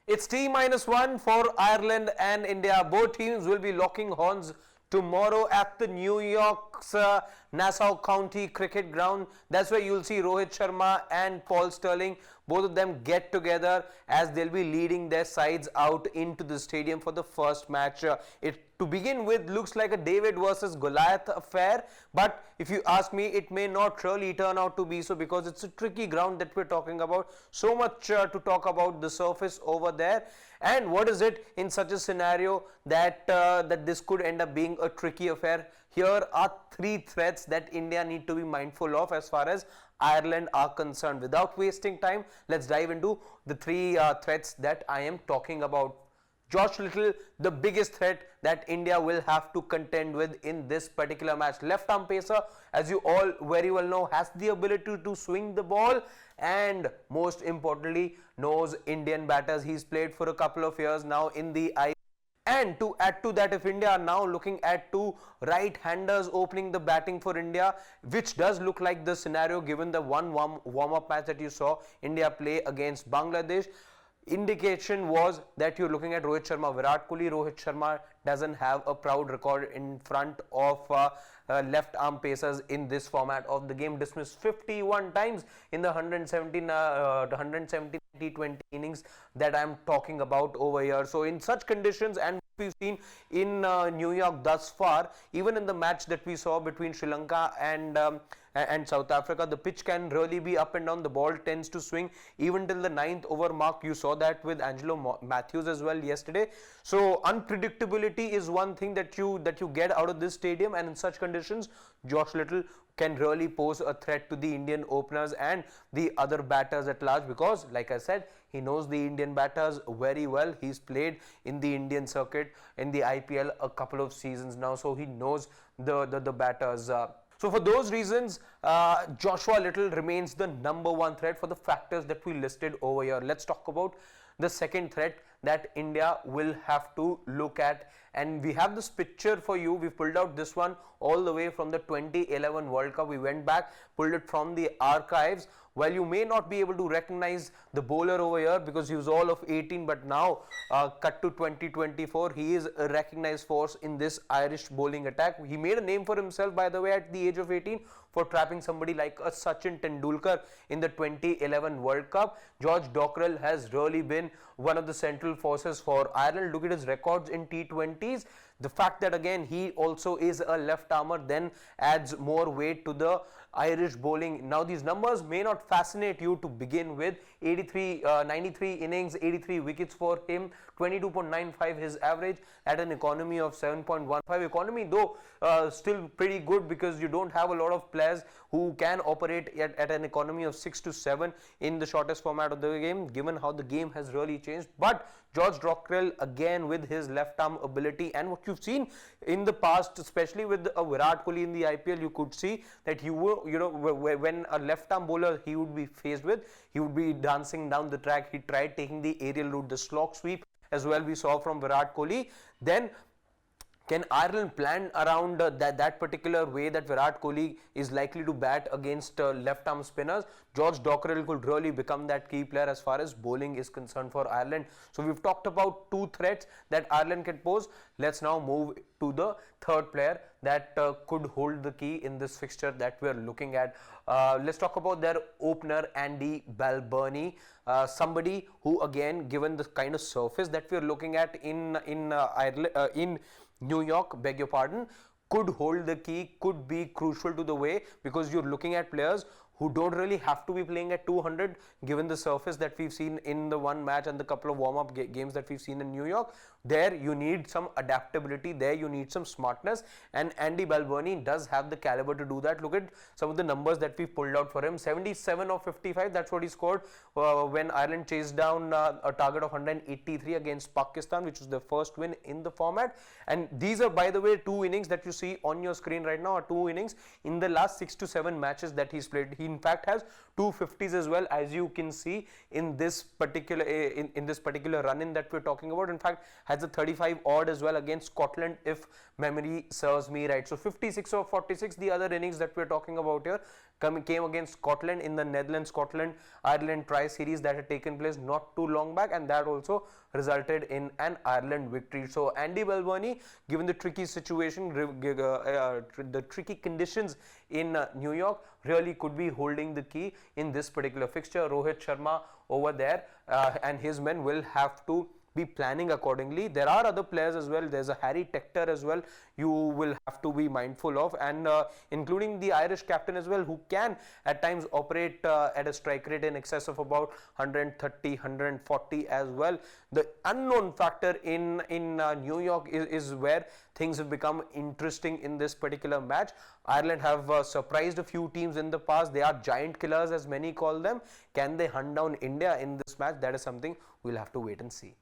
It's T-1 for Ireland and India. Both teams will be locking horns tomorrow at the New York's Nassau County Cricket Ground. That's where you'll see Rohit Sharma and Paul Sterling. Both of them get together as they'll be leading their sides out into the stadium for the first match. To begin with, looks like a David versus Goliath affair, but if you ask me, it may not really turn out to be so, because it's a tricky ground that we're talking about. So much to talk about the surface over there. And what is it in such a scenario that that this could end up being a tricky affair? Here are three threats that India need to be mindful of as far as Ireland are concerned. Without wasting time, let's dive into the three threats that I am talking about. Josh Little, the biggest threat that India will have to contend with in this particular match. Left arm pacer, as you all very well know, has the ability to swing the ball, and most importantly, knows Indian batters. He's played for a couple of years now in the IPL. And to add to that, if India are now looking at two right-handers opening the batting for India, which does look like the scenario given the one warm-up match that you saw India play against Bangladesh, indication was that you're looking at Rohit Sharma, Virat Kohli. Rohit Sharma doesn't have a proud record in front of left arm pacers in this format of the game. Dismissed 51 times in the 117 T20 innings that I'm talking about over here. So in such conditions, and we've seen in New York thus far, even in the match that we saw between Sri Lanka and South Africa, the pitch can really be up and down. The ball tends to swing even till the 9th over mark. You saw that with Angelo Matthews as well yesterday. So unpredictability is one thing that you get out of this stadium, and in such conditions, Josh Little can really pose a threat to the Indian openers and the other batters at large, because like I said, he knows the Indian batters very well. He's played in the Indian circuit in the IPL a couple of seasons now, so he knows the batters. So for those reasons, Joshua Little remains the #1 threat for the factors that we listed over here. Let's talk about the second threat that India will have to look at, and we have this picture for you. We pulled out this one all the way from the 2011 World Cup. We went back, pulled it from the archives. While you may not be able to recognize the bowler over here because he was all of 18, but now cut to 2024, he is a recognized force in this Irish bowling attack. He made a name for himself, by the way, at the age of 18 for trapping somebody like a Sachin Tendulkar in the 2011 World Cup. George Dockrell has really been one of the central forces for Ireland. Look at his records in T20s. The fact that again he also is a left armer then adds more weight to the Irish bowling. Now these numbers may not fascinate you to begin with. 93 innings, 83 wickets for him, 22.95 his average at an economy of 7.15. Economy though still pretty good, because you don't have a lot of players who can operate at an economy of 6 to 7 in the shortest format of the game, given how the game has really changed. But George Dockrell, again with his left arm ability, and what you've seen in the past, especially with Virat Kohli in the IPL, you could see that when a left arm bowler he would be faced with, he would be dancing down the track. He tried taking the aerial route, the slog sweep as well, we saw from Virat Kohli. Then can Ireland plan around that particular way that Virat Kohli is likely to bat against left-arm spinners? George Dockrell could really become that key player as far as bowling is concerned for Ireland. So we've talked about two threats that Ireland can pose. Let's now move to the third player that could hold the key in this fixture that we're looking at. Let's talk about their opener, Andy Balbirnie. Somebody who, again, given the kind of surface that we're looking at in Ireland, in New York, beg your pardon, could hold the key, could be crucial to the way, because you're looking at players who don't really have to be playing at 200 given the surface that we've seen in the one match and the couple of warm-up games that we've seen in New York. There you need some adaptability, there you need some smartness, and Andy Balbirnie does have the caliber to do that. Look at some of the numbers that we've pulled out for him. 77 of 55, that's what he scored when Ireland chased down a target of 183 against Pakistan, which was their first win in the format. And these are, by the way, two innings that you see on your screen right now, are two innings in the last 6 to 7 matches that he's played. He in fact has 250s as well, as you can see in this particular run in that we're talking about. In fact, has a 35 odd as well against Scotland, if memory serves me right. So 56 of 46, the other innings that we're talking about here, came against Scotland in the Netherlands-Scotland-Ireland tri-series that had taken place not too long back, and that also resulted in an Ireland victory. So Andy Balboni, given the tricky situation, the tricky conditions in New York, really could be holding the key in this particular fixture. Rohit Sharma over there and his men will have to be planning accordingly. There are other players as well. There's a Harry Tector as well you will have to be mindful of, and including the Irish captain as well, who can at times operate at a strike rate in excess of about 130, 140 as well. The unknown factor in New York is where things have become interesting in this particular match. Ireland have surprised a few teams in the past. They are giant killers, as many call them. Can they hunt down India in this match? That is something we'll have to wait and see.